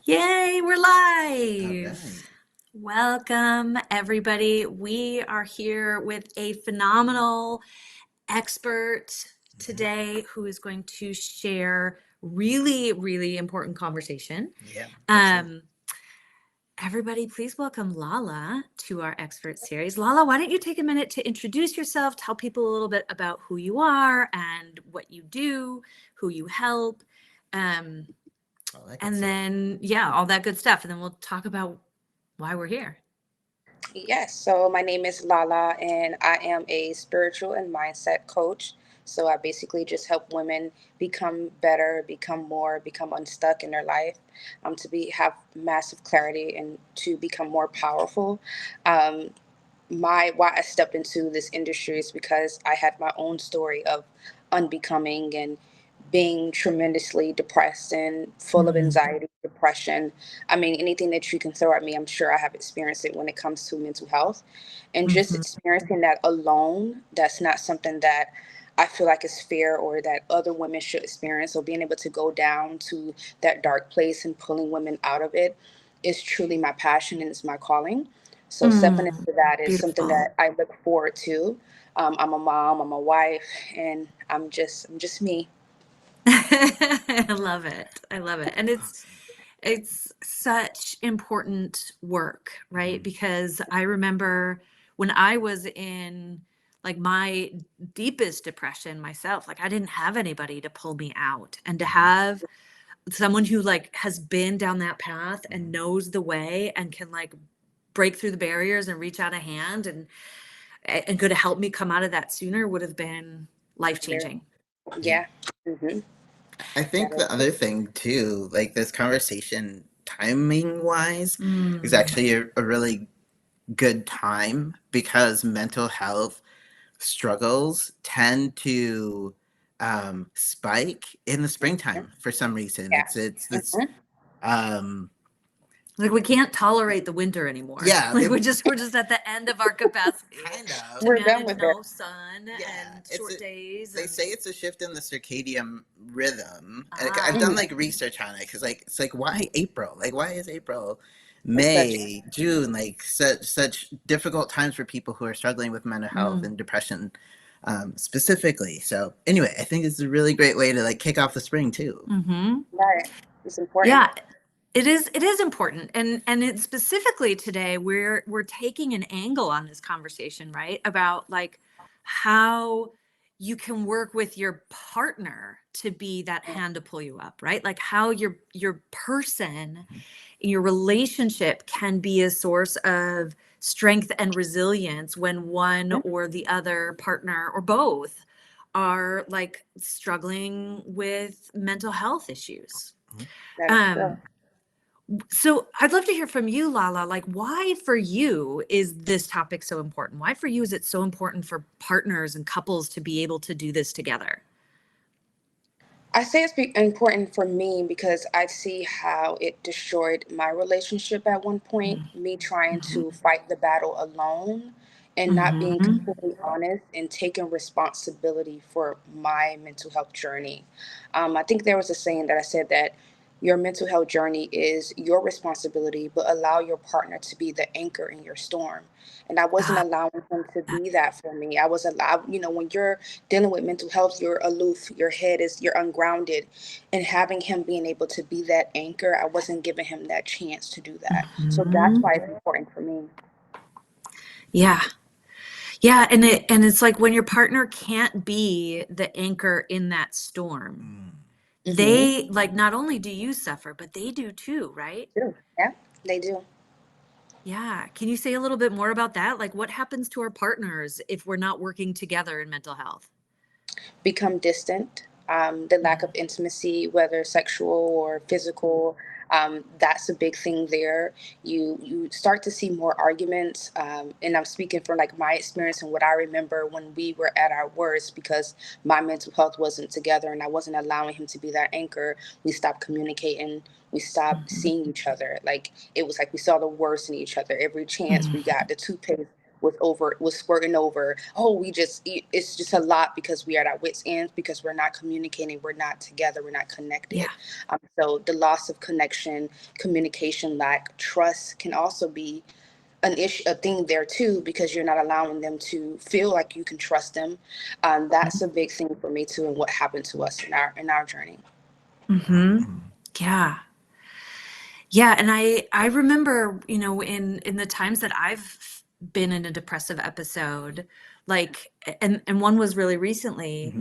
Yay, we're All live. right. Welcome, everybody. We are here with a phenomenal expert Yeah. today who is going to share really important conversation. Yeah. Absolutely. Um, Everybody, please welcome Lala to our expert series. Lala, why don't you take a minute to introduce yourself, tell people a little bit about who you are and what you do, who you help. Um, All that good and stuff. then, yeah, all that good stuff. And then we'll talk about why we're here. Yes, so my name is Lala, and I am a spiritual and mindset coach. So I basically just help women become better, become more, become unstuck in their life, to be have massive clarity and to become more powerful. Um, my why I stepped into this industry is because I had my own story of unbecoming and being tremendously depressed and full of Mm, anxiety, depression. I mean, anything that you can throw at me, I'm sure I have experienced it when it comes to mental health. And just mhm, experiencing that alone, that's not something that I feel like is fair or that other women should experience. So being able to go down to that dark place and pulling women out of it is truly my passion and it's my calling. So stepping mm, into that is something beautiful. that I look forward to. I'm a mom, I'm a wife, and I'm just me. I love it. I love it. And Awesome. it's such important work, right? Mhm. Because I remember when I was in like my deepest depression myself, like I didn't have anybody to pull me out, and to Mhm. have someone who like has been down that path and Mhm. knows the way and can like break through the barriers and reach out a hand and could have helped me come out of that sooner would have been life Very, changing. Yeah. yeah. hmm I That think is the other thing too, like this conversation timing wise, is Mm. actually a really good time because mental health struggles tend to spike in the springtime for some reason. It's yeah. this um Like we can't tolerate the winter anymore. yeah, Like we're just at the end of our capacity kind of. to We're done manage with it. no sun Yeah, and it's a, short days they and say it's a shift in the circadian rhythm, and I've ah. done Mhm. like research on it because like it's like why April? Like why is April, It's such May, June like such difficult times for people who are struggling with mental health Mm. and depression, specifically. So anyway, I think it's a really great way to like kick off the spring too. Mhm. right. It's important. Yeah, it is important. And it specifically today we're taking an angle on this conversation, right? About like how you can work with your partner to be that hand to pull you up, right? Like how your person in your relationship can be a source of strength and resilience when one Mhm. or the other partner or both are like struggling with mental health issues. That is true. Um, so I'd love to hear from you, Lala. Like, why for you is this topic so important? Why for you is it so important for partners and couples to be able to do this together? I say it's important for me because I see how it destroyed my relationship at one point, me trying Mm-hmm. to fight the battle alone and not being Mm-hmm. completely honest and taking responsibility for my mental health journey. I think there was a saying that I said that your mental health journey is your responsibility, but allow your partner to be the anchor in your storm. And I wasn't Ah, allowing him to be that for me. I was allowed, when you're dealing with mental health, you're aloof, you're ungrounded. And having him being able to be that anchor, I wasn't giving him that chance to do that. So that's mhm. why it's important for me. Yeah. Yeah, and it's like when your partner can't be the anchor in that storm, Mm. Mm-hmm. they like not only do you suffer, but they do too, right? Yeah, they do. Yeah. Can you say a little bit more about that? Like what happens to our partners if we're not working together in mental health? Become distant. The lack of intimacy, whether sexual or physical, that's a big thing there. You start to see more arguments, and I'm speaking from like my experience and what I remember when we were at our worst because my mental health wasn't together and I wasn't allowing him to be that anchor. We stopped communicating. We stopped Mhm. seeing each other. Like it was like we saw the worst in each other. Every chance we Mhm. got, the toothpaste was squirting over. Oh, it's just a lot because we are at our wits' ends, because we're not communicating, we're not together, we're not connected. Yeah. So the loss of connection, communication lack, trust can also be an issue, a thing there too, because you're not allowing them to feel like you can trust them. That's a big thing for me too, and what happened to us in our journey. Yeah. Yeah. And I remember, in the times that I've been in a depressive episode, like, and one was really recently,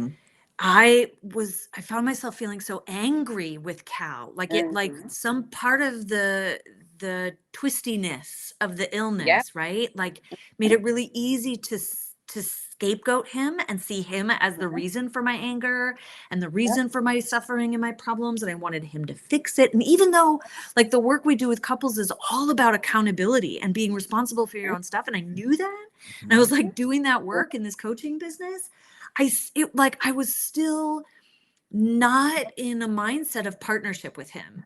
I found myself feeling so angry with Cal, like some part of the twistiness of the Yeah. illness, right? Like made it really easy to scapegoat him and see him as the reason for my anger and the reason for my suffering and my problems. And I wanted him to fix it. And even though like the work we do with couples is all about accountability and being responsible for your own stuff. And I knew that, and I was like doing that work in this coaching business. I was still not in a mindset of partnership with him,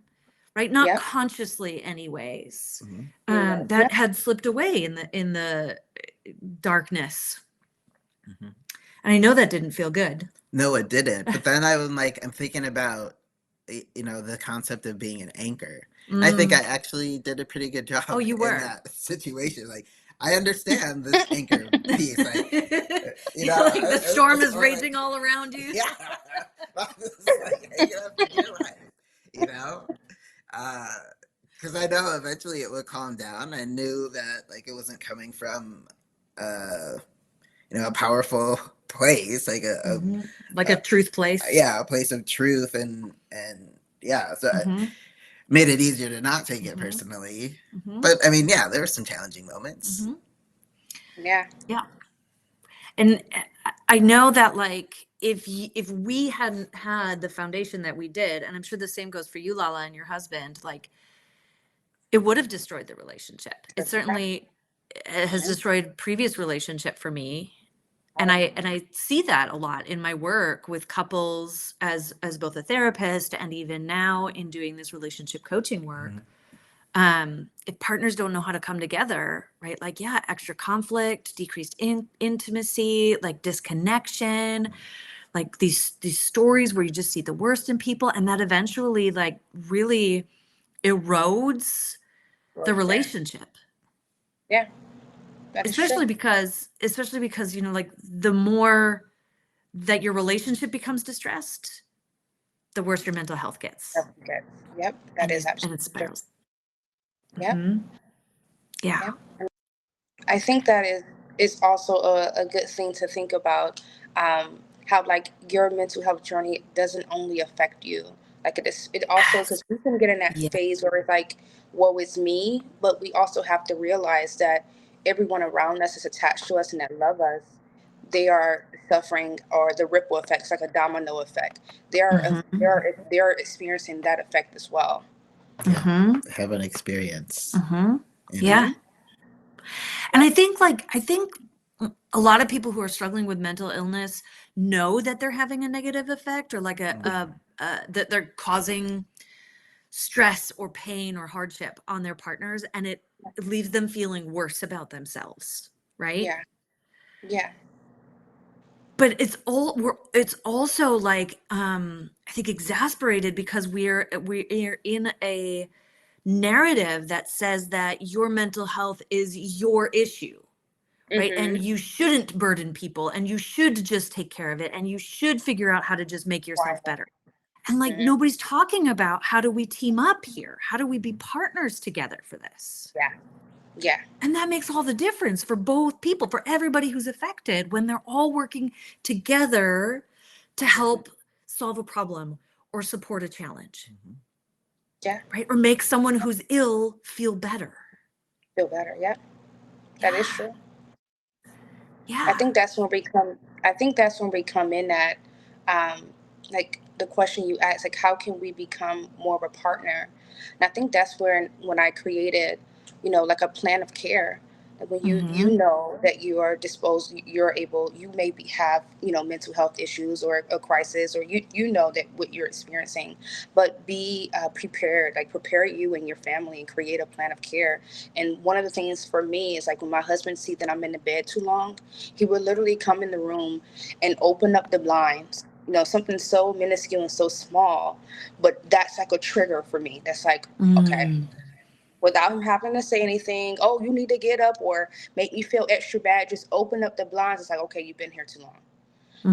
right? Not consciously anyways. That had slipped away in the darkness. And I know that didn't feel good. No, it didn't. But then I'm thinking about, the concept of being an anchor. I think I actually did a pretty good job you were. in that situation. Like, I understand this anchor piece. Like, the storm is raging all around you. Yeah. Hanging up in your life, because I know eventually it would calm down. I knew that it wasn't coming from a powerful place, like a truth place. Yeah, a place of truth, and yeah, so it made it easier to not take it personally. But I mean, yeah, there were some challenging moments. Yeah. And I know that if we hadn't had the foundation that we did, and I'm sure the same goes for you, Lala, and your husband, it would have destroyed the relationship. It certainly has destroyed previous relationship for me. And I see that a lot in my work with couples as both a therapist and even now in doing this relationship coaching work. If partners don't know how to come together, right? Extra conflict, decreased intimacy, disconnection, these stories where you just see the worst in people, and that eventually really erodes the relationship. Yeah. Especially because the more that your relationship becomes distressed, the worse your mental health gets. Yep. That is absolutely. And it spirals. Yep. Yeah. I think that is also a good thing to think about, how your mental health journey doesn't only affect you. It also, because we can get in that phase where it's woe is me, but we also have to realize that everyone around us is attached to us and that love us. They are suffering, or the ripple effects, like a domino effect. They're experiencing that effect as well. Have an experience. Yeah. And I think a lot of people who are struggling with mental illness know that they're having a negative effect, or that they're causing stress or pain or hardship on their partners, and it leaves them feeling worse about themselves, right? Yeah. But it's also I think exasperated because we're in a narrative that says that your mental health is your issue, right? And you shouldn't burden people, and you should just take care of it, and you should figure out how to just make yourself better. And nobody's talking about, how do we team up here? How do we be partners together for this? Yeah. And that makes all the difference for both people, for everybody who's affected, when they're all working together to help solve a problem or support a challenge. Yeah. Right? Or make someone who's ill feel better. Yeah. That is true. Yeah. I think that's when we come in at, the question you asked, how can we become more of a partner? And I think that's when I created, a plan of care. When you Mm-hmm. know that you are disposed, you're able, you maybe have, mental health issues or a crisis, or you know that what you're experiencing, but be prepared, like prepare you and your family and create a plan of care. And one of the things for me is like when my husband sees that I'm in the bed too long, he will literally come in the room and open up the blinds. Something so minuscule and so small, but that's like a trigger for me. That's like, okay, Mm. without him having to say anything, oh, you need to get up or make me feel extra bad, just open up the blinds. It's like, okay, you've been here too long.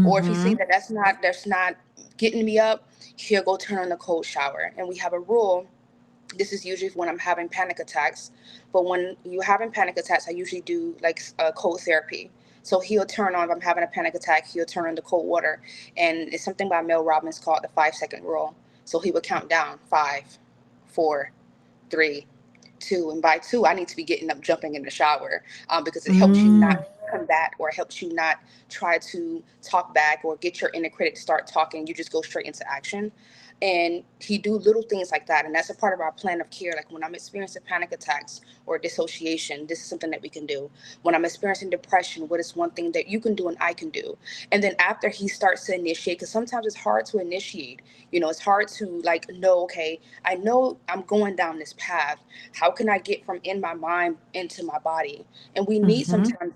Or if he see Mm-hmm. that that's not getting me up, he'll go turn on the cold shower. And we have a rule. This is usually when I'm having panic attacks. But when you're having panic attacks, I usually do like cold therapy. So he'll turn on, if I'm having a panic attack, he'll turn on the cold water. And it's something by Mel Robbins called the 5 second rule. So he would count down 5, 4, 3, 2, and by 2 I need to be getting up, jumping in the shower, because it helps you Mm. not combat or helps you not try to talk back or get your inner critic to start talking. You just go straight into action. And he do little things like that, and that's a part of our plan of care. Like when I'm experiencing panic attacks or dissociation, this is something that we can do. When I'm experiencing depression, what is one thing that you can do and I can do? And then after he starts to initiate, because sometimes it's hard to initiate, it's hard to like know, okay, I know I'm going down this path. How can I get from in my mind into my body? And we need Mm-hmm. sometimes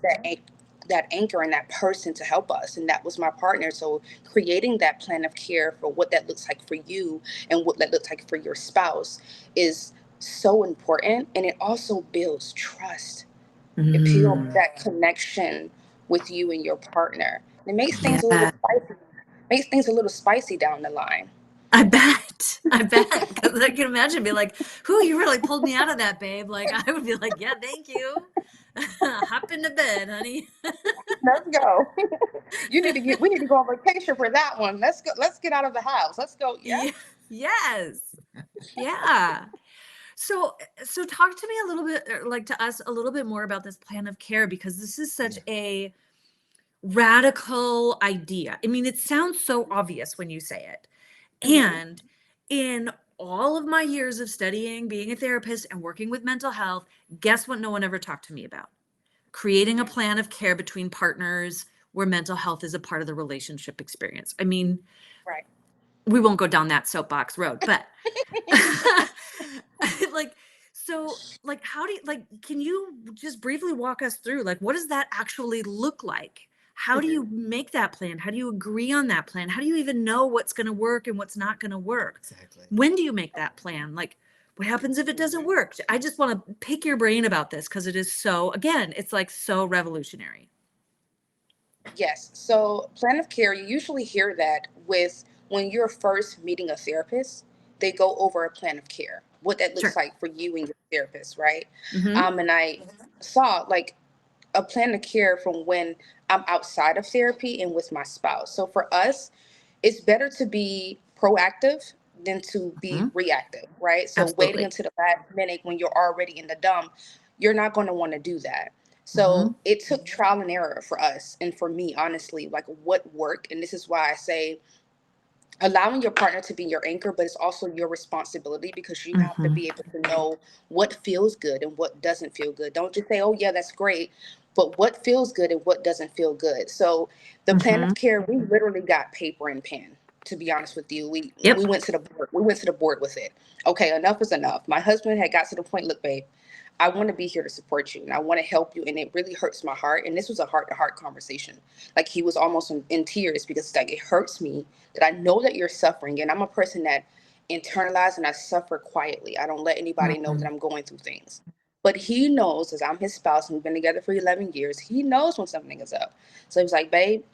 that anchor and that person to help us, and that was my partner. So creating that plan of care for what that looks like for you and what that looks like for your spouse is so important. And it also builds trust. It builds Mm. that connection with you and your partner. It makes things a little Yeah. spicy, down the line. I bet. I bet. Because I can imagine be like, whoo, you really pulled me out of that, babe. Like I would be like, yeah, thank you. Hop into bed, honey. Let's go. We need to go on vacation for that one. Let's get out of the house. Let's go. Yeah. Yeah. Yes. Yeah. So so talk to me a little bit, like to us a little bit more about this plan of care, because this is such Yeah. a radical idea. I mean, it sounds so obvious when you say it. Hmm. And in all of my years of studying, being a therapist, and working with mental health, guess what no one ever talked to me about? Creating a plan of care between partners where mental health is a part of the relationship experience. I mean, Right. we won't go down that soapbox road, but like, so like, how do you, like, can you just briefly walk us through, like, what does that actually look like? How do you Hmm. make that plan? How do you agree on that plan? How do you even know what's going to work and what's not going to work? Exactly. When do you make that plan? Like, what happens if it doesn't Hmm. work? I just want to pick your brain about this because it is so, again, it's like so revolutionary. Yes. So, plan of care, you usually hear that with when you're first meeting a therapist, they go over a plan of care, what that looks Sure. like for you and your therapist, right? Mm-hmm. And I saw like a plan of care from when I'm outside of therapy and with my spouse. So, for us, it's better to be proactive than to be Mm-hmm. reactive, right? So waiting Absolutely. until the last minute when you're already in the dump, you're not going to want to do that. Mm-hmm. So it took trial and error for us and for me, honestly, like what worked. And this is why I say allowing your partner to be your anchor, but it's also your responsibility because you have to Mm-hmm. be able to know what feels good and what doesn't feel good. Don't just say, oh, yeah, that's great, but what feels good and what doesn't feel good. So the plan Mm-hmm. of care, we literally got paper and pen. To be honest with you, we Yep. went to the board. We went to the board with it. Okay, enough is enough. My husband had got to the point. Look, babe, I want to be here to support you and I want to help you. And it really hurts my heart. And this was a heart to heart conversation. Like he was almost in tears because it's like, it hurts me that I know that you're suffering. And I'm a person that internalizes and I suffer quietly. I don't let anybody know Mm-hmm. that I'm going through things. But he knows, as I'm his spouse and we've been together for 11 years, he knows when something is up. So he was like, babe,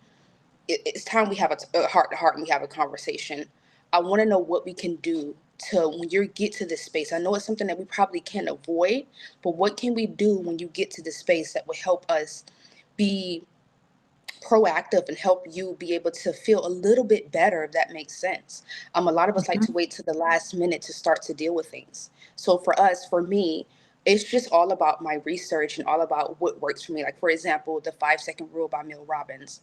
it's time we have a heart to heart and we have a conversation. I want to know what we can do to when you get to this space. I know it's something that we probably can't avoid, but what can we do when you get to this space that will help us be proactive and help you be able to feel a little bit better, if that makes sense. A lot of us like Mm-hmm. to wait to the last minute to start to deal with things. So for us, for me, it's just all about my research and all about what works for me. Like for example, the 5 second rule by Mel Robbins.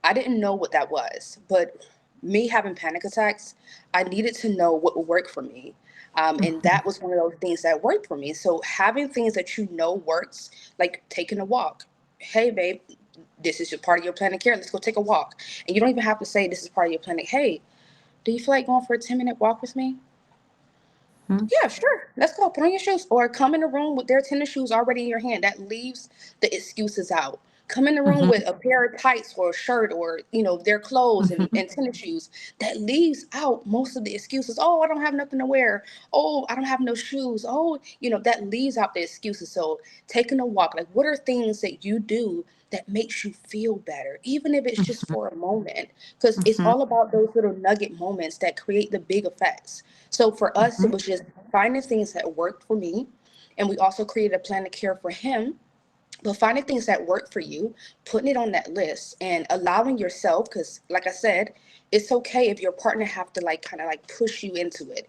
I didn't know what that was, but me having panic attacks, I needed to know what would work for me. And Mhm. that was one of those things that worked for me. So having things that you know works, like taking a walk. Hey, babe, this is your part of your plan of care. Let's go take a walk. And you don't even have to say this is part of your plan. Hey, do you feel like going for a 10-minute walk with me? Mhm. Yeah, sure. Let's go. Put on your shoes. Or come in the room with their tennis shoes already in your hand. That leaves the excuses out. Come in the room Mhm. with a pair of tights or a shirt or, their clothes Mhm. and tennis shoes. That leaves out most of the excuses. Oh, I don't have nothing to wear. Oh, I don't have no shoes. Oh, that leaves out the excuses. So taking a walk, like what are things that you do that makes you feel better, even if it's just Mhm. for a moment? Because it's Mhm. all about those little nugget moments that create the big effects. So for us, it Mhm. was just finding things that worked for me. And we also created a plan of care for him. But finding things that work for you, putting it on that list and allowing yourself, because like I said, it's okay if your partner have to like kind of like push you into it.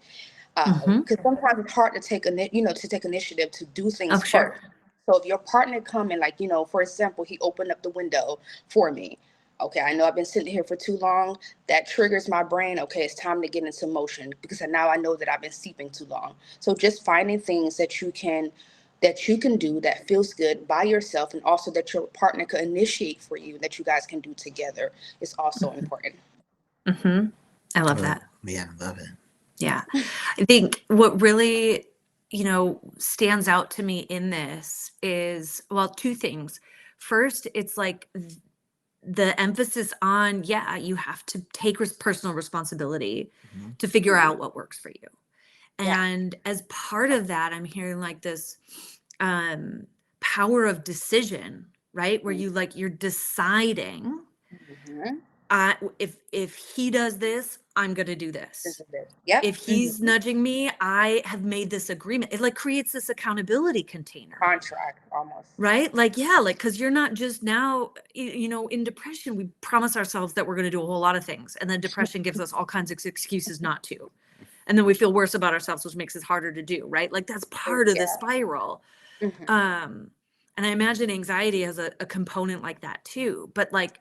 Mhm. Because sometimes it's hard to take initiative to do Oh, things sure. first. So if your partner come and like, for example, he opened up the window for me. Okay, I know I've been sitting here for too long. That triggers my brain. Okay, it's time to get into motion because now I know that I've been sleeping too long. So just finding things that you can do that feels good by yourself, and also that your partner can initiate for you, that you guys can do together, is also Mhm. important. Mhm. I love Oh, that. yeah, love it. Yeah. I think what really, stands out to me in this is, well, two things. First, it's like the emphasis on, yeah, you have to take personal responsibility Mhm. to figure Mhm. out what works for you. Yeah. And as part of that, I'm hearing like this um power of decision, right? Where you're deciding, Mhm. if he does this, I'm going to do This this. is it. Yep. If he's nudging me, I have made this agreement. It like creates this accountability container, Contract almost. right? Like, yeah, like, because you're not just now, in depression, we promise ourselves that we're going to do a whole lot of things. And then depression gives us all kinds of excuses not to. And then we feel worse about ourselves, which makes it harder to do, right? Like that's part of the Yeah. spiral. Mhm. Um, and I imagine anxiety has a component like that too. But like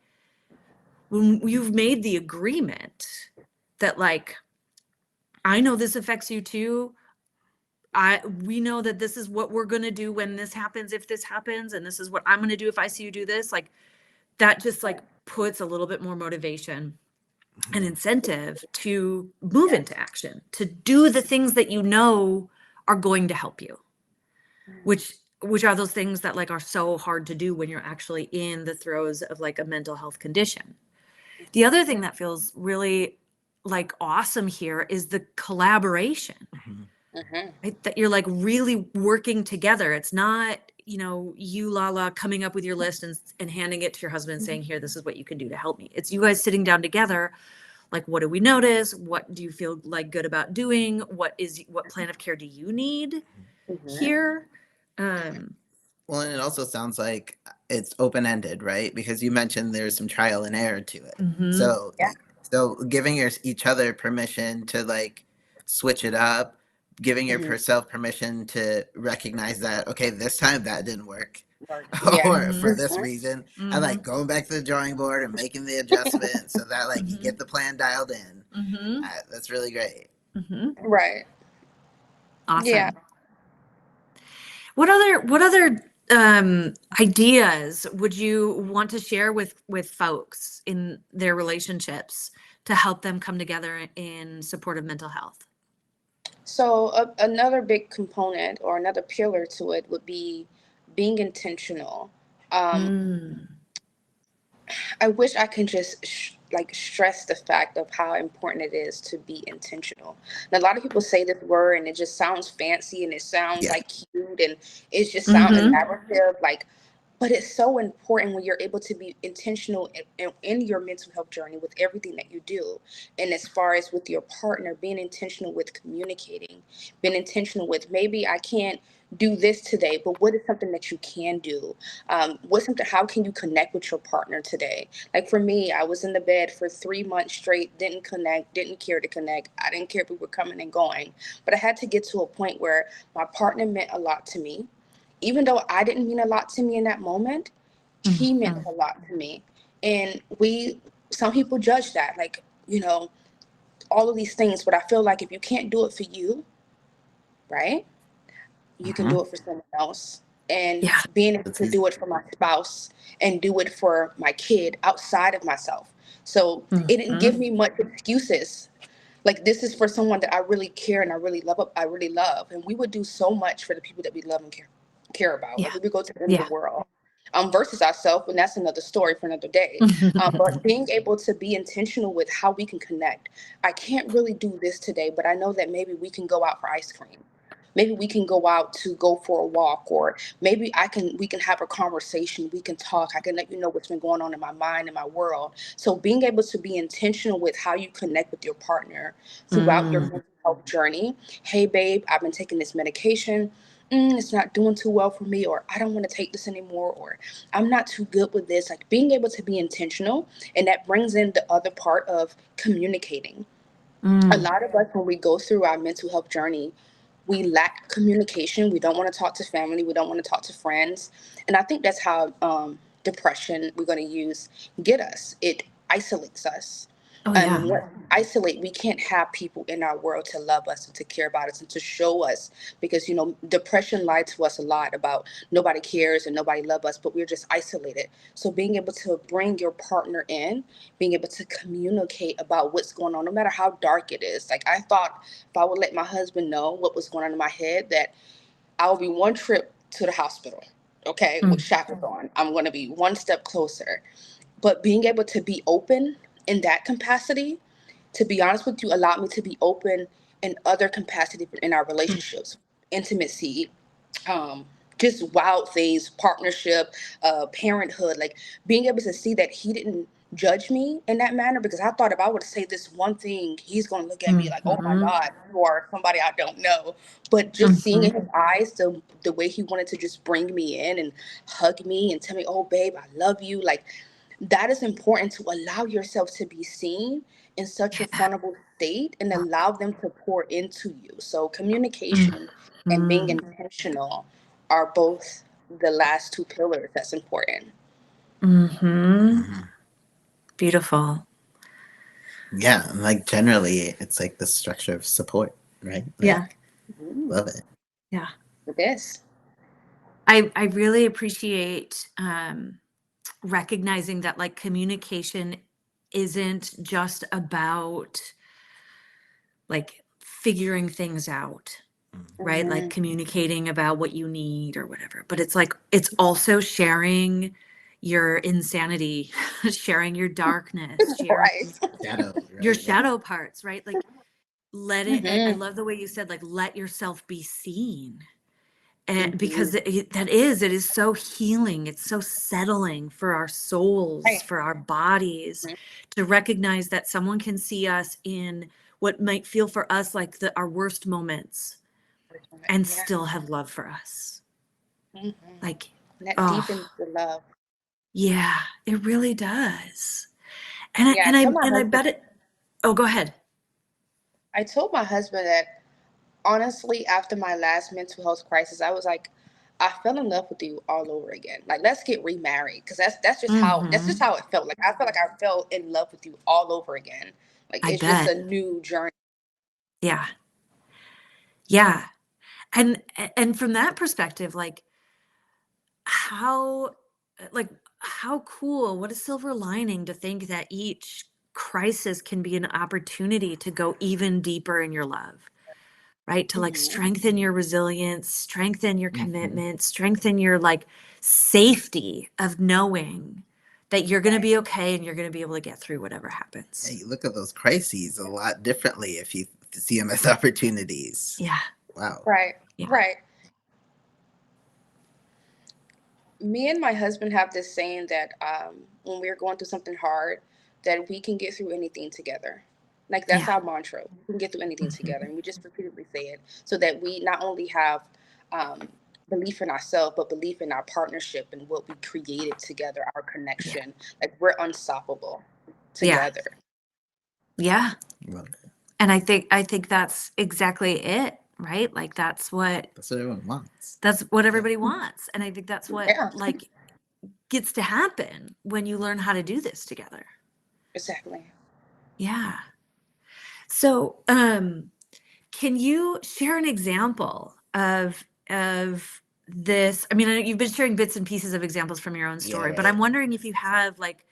when you've made the agreement that like, I know this affects you too. We know that this is what we're gonna do when this happens, if this happens, and this is what I'm gonna do if I see you do this. Like that just like puts a little bit more motivation and Mhm. incentive to move Yes. into action, to do the things that you know are going to help you, which are those things that like are so hard to do when you're actually in the throes of like a mental health condition. The other thing that feels really like awesome here is the collaboration, Mhm. Mhm. right? That you're like really working together. It's not, you, Lala, coming up with your list and handing it to your husband and saying, here, this is what you can do to help me. It's you guys sitting down together. Like, what do we notice? What do you feel like good about doing? What plan of care do you need Mhm. here? Um, Well, and it also sounds like it's open-ended, right? Because you mentioned there's some trial and error to it. mhm, So, Yeah. so giving each other permission to like switch it up, giving Mhm. yourself permission to recognize that, okay, this time that didn't work, Work. Yeah. or for mhm, this Mhm. reason, and like mhm, going back to the drawing board and making the adjustment so that like you mhm, get the plan dialed in. mhm, That's really great. mhm. Right. Yeah. Awesome. What other ideas would you want to share with folks in their relationships to help them come together in support of mental health? So another big component or another pillar to it would be being intentional. Um, Mm. I wish I could just like stress the fact of how important it is to be intentional. And a lot of people say this word and it just sounds fancy and it sounds Yeah. like cute and it's just sound a Mhm. narrative like, but it's so important when you're able to be intentional in your mental health journey with everything that you do. And as far as with your partner, being intentional with communicating, being intentional with maybe I can't do this today, but what is something that you can do? What's something, how can you connect with your partner today? Like for me, I was in the bed for 3 months straight, didn't connect, didn't care to connect. I didn't care if we were coming and going, but I had to get to a point where my partner meant a lot to me. Even though I didn't mean a lot to me in that moment, he meant Mhm. a lot to me. And some people judge that. Like, you know, all of these things. But I feel like if you can't do it for you, right, you can Mhm. do it for someone else. And Yeah. being able That's to easy. do it for my spouse and do it for my kid outside of myself. So it didn't give Mhm. me much excuses. Like, this is for someone that I really care and I really love. And we would do so much for the people that we love and care about. Like, Yeah. we would go to the end of the Yeah. world. Versus ourselves, and that's another story for another day. But being able to be intentional with how we can connect. I can't really do this today, but I know that maybe we can go out for ice cream. Maybe we can go out to go for a walk, or maybe we can have a conversation. We can talk. I can let you know what's been going on in my mind and my world. So being able to be intentional with how you connect with your partner throughout your Mm. mental health journey. Hey, babe, I've been taking this medication. It's not doing too well for me, or I don't want to take this anymore, or I'm not too good with this. Like, being able to be intentional, and that brings in the other part of communicating. A Mm. lot of us, when we go through our mental health journey, we lack communication. We don't want to talk to family. We don't want to talk to friends. And I think that's how depression, we're going to use, get us. It isolates us. Oh And yeah. what isolate, we can't have people in our world to love us and to care about us and to show us, because, depression lied to us a lot about nobody cares and nobody love us, but we're just isolated. So being able to bring your partner in, being able to communicate about what's going on, no matter how dark it is. Like, I thought if I would let my husband know what was going on in my head, that I will be one trip to the hospital, okay, with Mm. shackles on. I'm going to be one step closer. But being able to be open in that capacity, to be honest with you, allowed me to be open in other capacity in our Mm. relationships, intimacy, um, just wild things, partnership, parenthood, like being able to see that he didn't judge me in that manner, because I thought if I would say this one thing, he's going to look at me like, oh my Mhm. God, you are somebody I don't know. But just seeing in Mhm. his eyes the way he wanted to just bring me in and hug me and tell me, oh, babe, I love you. Like, that is important, to allow yourself to be seen in such a Yeah. vulnerable state and allow them to pour into you. So communication and being Mhm. intentional are both the last two pillars that's important. Mhm. Mhm. Beautiful. Yeah, and like generally, it's like the structure of support, right? Yeah. Like, Mm, love it. Yeah. it is. I really appreciate recognizing that, like, communication isn't just about like figuring things out, right? Like Mhm. communicating about what you need or whatever. But it's like it's also sharing your insanity, sharing your darkness, sharing Right. Shadow, your right? Yeah. shadow parts, right? Like let it I Mhm. love the way you said, like, let yourself be seen. And because Mhm. it is so healing, it's so settling for our souls, Right. for our bodies, Mhm. to recognize that someone can see us in what might feel for us like our worst moments and Yeah. still have love for us. Mhm. Like, And that oh, deepens the love. yeah, it really does. And I Yeah. and I and I bet it. Oh, go ahead. I told my husband that, honestly, after my last mental health crisis, I was like, I fell in love with you all over again. Like, let's get remarried, because that's just Mhm. how it felt. Like, I felt like I fell in love with you all over again. Like, I it's just bet. a new journey. Yeah. Yeah. And from that perspective, like, how like how cool, what a silver lining to think that each crisis can be an opportunity to go even deeper in your love, right? To like Hmm. strengthen your resilience, strengthen your Mhm. commitment, strengthen your like safety of knowing that you're going to Right. be okay and you're going to be able to get through whatever Yeah, happens. you look at those crises a lot differently if you see them as opportunities. Yeah. Wow. Right. Yeah. Right. Me and my husband have this saying that, when we're going through something hard, that we can get through anything together. Like, that's Yeah. our mantra. We can get through anything together. Mhm. And we just repeatedly say it, so that we not only have um, belief in ourselves, but belief in our partnership and what we created together, our Yeah. connection. Like, we're unstoppable Yeah. together. Yeah. Love it. And I think that's exactly it, right? Like That's what everyone wants. that's what Yeah. everybody wants. And I think that's what Yeah, like gets to happen when you learn how to do this together. exactly. Yeah. So, can you share an example of this? I mean, I know you've been sharing bits and pieces of examples from your own Yeah, story, but right. I'm wondering if you have like,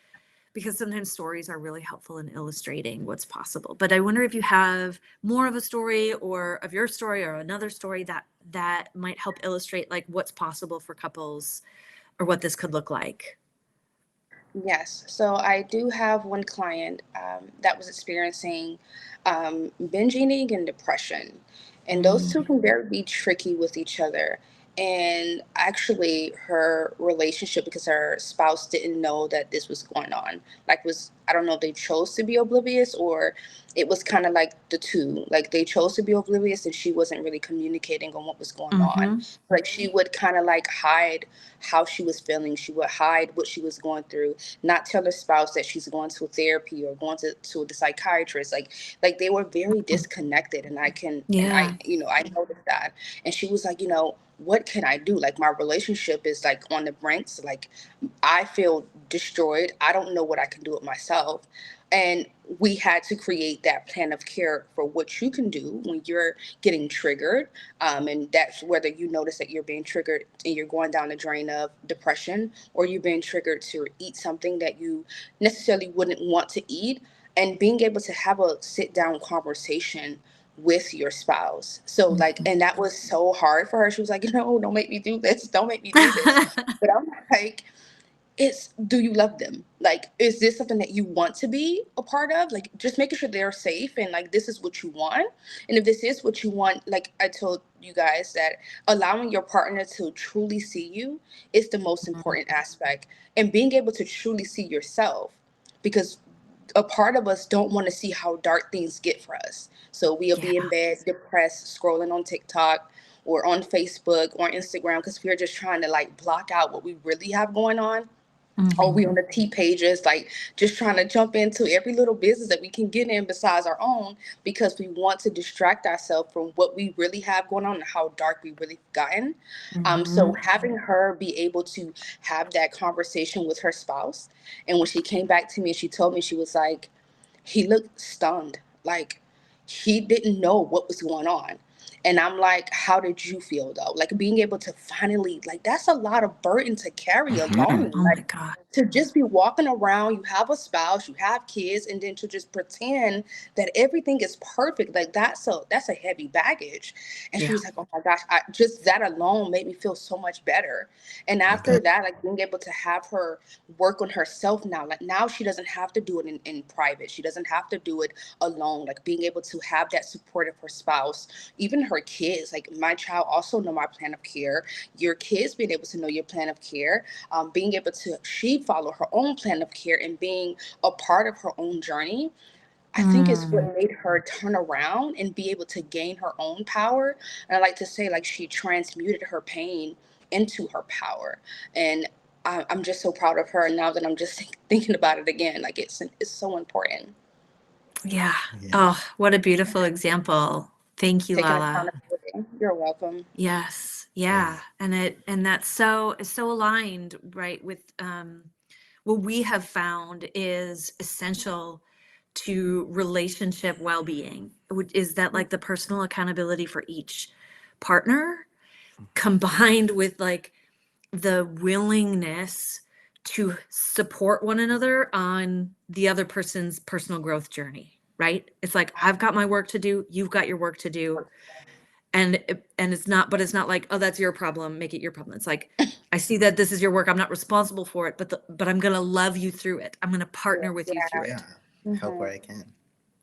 because sometimes stories are really helpful in illustrating what's possible. But I wonder if you have more of a story or of your story or another story that might help illustrate like what's possible for couples or what this could look like. Yes. So I do have one client that was experiencing binge eating and depression. And those two Mm, can very be tricky with each other. And actually, her relationship, because her spouse didn't know that this was going on, like, was, I don't know if they chose to be oblivious, or it was kind of like the two. Like, they chose to be oblivious and she wasn't really communicating on what was going on. mm-hmm. Like, she would kind of like hide how she was feeling, she would hide what she was going through, not tell her spouse that she's going to therapy or going to the psychiatrist. Like they were very disconnected, and Yeah. I noticed that. And she was like, what can I do? Like, my relationship is like on the brink. So, like, I feel destroyed. I don't know what I can do with myself. And we had to create that plan of care for what you can do when you're getting triggered. And that's whether you notice that you're being triggered and you're going down the drain of depression, or you're being triggered to eat something that you necessarily wouldn't want to eat, and being able to have a sit down conversation with your spouse. So, like, Mhm. and that was so hard for her. She was like, no, don't make me do this. Don't make me do this. But I'm like, it's, do you love them? Like, is this something that you want to be a part of? Like, just making sure they're safe, and like, this is what you want. And if this is what you want, like I told you guys, that allowing your partner to truly see you is the most important aspect, and being able to truly see yourself, because a part of us don't want to see how dark things get for us. So we'll Yeah. be in bed depressed, scrolling on TikTok or on Facebook or Instagram, because we're just trying to like block out what we really have going on. Or we Mhm. on the T pages, like just trying to jump into every little business that we can get in besides our own, because we want to distract ourselves from what we really have going on and how dark we really gotten. So Mhm. having her be able to have that conversation with her spouse, and when she came back to me and she told me, she was like, he looked stunned, like he didn't know what was going on. And I'm like, how did you feel though? Like, being able to finally, like, that's a lot of burden to carry Hmm. alone. Oh my Like, God. to just be walking around, you have a spouse, you have kids, and then to just pretend that everything is perfect, like, that's a heavy baggage. And she Yeah. was like, oh my gosh, just that alone made me feel so much better. And Okay. after that, like, being able to have her work on herself now, like, now she doesn't have to do it in private, she doesn't have to do it alone. Like, being able to have that support of her spouse, even her kids. Like, my child also know my plan of care, your kids being able to know your plan of care, being able to, she follow her own plan of care and being a part of her own journey, I think is Mm. what made her turn around and be able to gain her own power. And I like to say, like, she transmuted her pain into her power. And I'm just so proud of her now that I'm just thinking about it again. Like, it's so important. Yeah. Yeah. Oh, what a beautiful example. Thank you, Taking Lala. accountability. You're welcome. Yes. Yeah. Right. And that's so aligned, right, with what we have found is essential to relationship well-being, which is that like the personal accountability for each partner combined with like the willingness to support one another on the other person's personal growth journey, right? It's like I've got my work to do, you've got your work to do, and it's not, but it's not like, oh, that's your problem, make it your problem. It's like, I see that this is your work, I'm not responsible for it, but I'm going to love you through it, I'm going to partner with you through Yeah. Yeah. it, Help Hmm. where I can.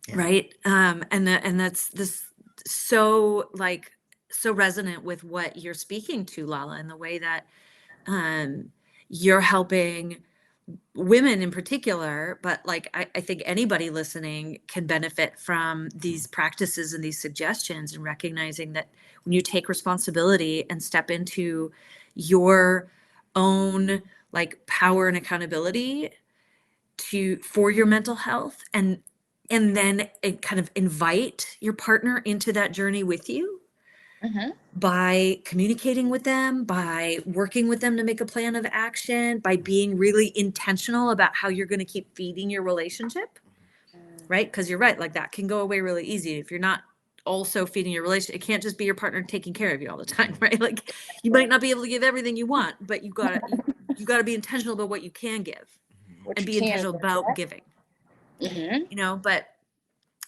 Yeah. right? And that's this so like so resonant with what you're speaking to, Lala, in the way that um you're helping women in particular, but like I think anybody listening can benefit from these practices and these suggestions, and recognizing that when you take responsibility and step into your own like power and accountability to for your mental health, and then kind of invite your partner into that journey with you Hmm. by communicating with them, by working with them to make a plan of action, by being really intentional about how you're going to keep feeding your relationship, right? Because you're right, like that can go away really easy if you're not also feeding your relationship. It can't just be your partner taking care of you all the time, right? Like you might not be able to give everything you want, but you gotta be intentional about what you can give What and you be can intentional do, about giving, you know, but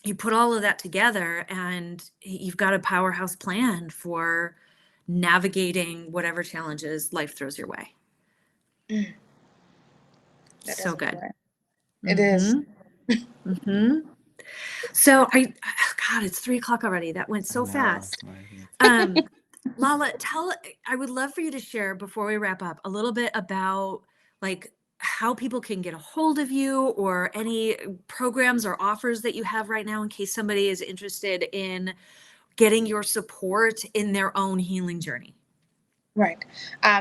you put all of that together and you've got a powerhouse plan for navigating whatever challenges life throws your way. Mm, that So is good. correct. It is. So God, it's 3 o'clock already. That went so fast. Lala, I would love for you to share before we wrap up a little bit about like how people can get a hold of you or any programs or offers that you have right now in case somebody is interested in getting your support in their own healing journey. Right.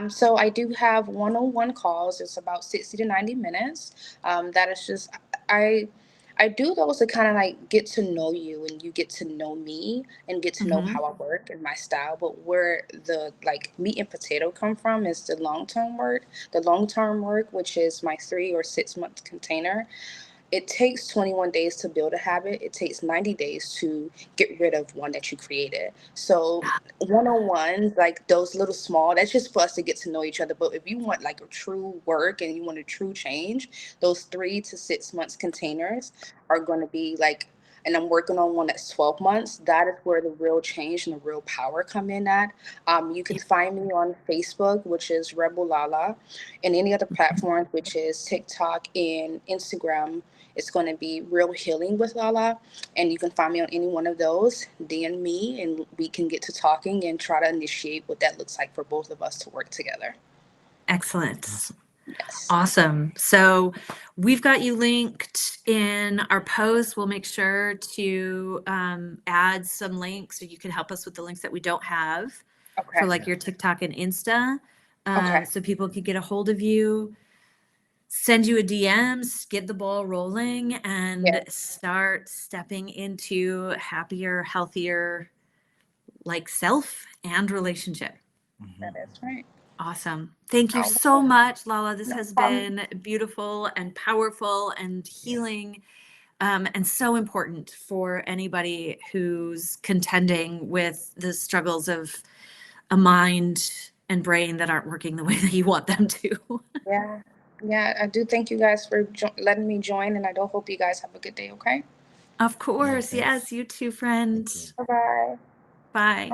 So I do have one-on-one calls. It's about 60 to 90 minutes. That is just I I do those to kind of like get to know you and you get to know me and get to know Mm-hmm. how I work and my style. But where the like meat and potato come from is the long-term work. The long-term work, which is my 3 or 6 month container. It takes 21 days to build a habit. It takes 90 days to get rid of one that you created. So one-on-ones, like those little small, that's just for us to get to know each other. But if you want like a true work and you want a true change, those 3 to 6 months containers are going to be like, and I'm working on one that's 12 months. That is where the real change and the real power come in at. You can find me on Facebook, which is Rebel Lala, and any other platforms, which is TikTok and Instagram. It's going to be Real Healing with Lala. And you can find me on any one of those. DM me and we can get to talking and try to initiate what that looks like for both of us to work together. Excellent. Yes. Awesome. So we've got you linked in our post. We'll make sure to add some links so you can help us with the links that we don't have for Okay. like your TikTok and Insta. Okay. So people can get a hold of you, send you a DMs, get the ball rolling, and Yeah, start stepping into happier, healthier, like self and relationship. that is right. Awesome. Thank you All so right. much, Lala. This No has problem. been beautiful and powerful and healing, and so important for anybody who's contending with the struggles of a mind and brain that aren't working the way that you want them to. Yeah. Yeah, I do thank you guys for letting me join, and I do hope you guys have a good day, okay? Of course. Yes, you too, friend. Bye-bye. Bye.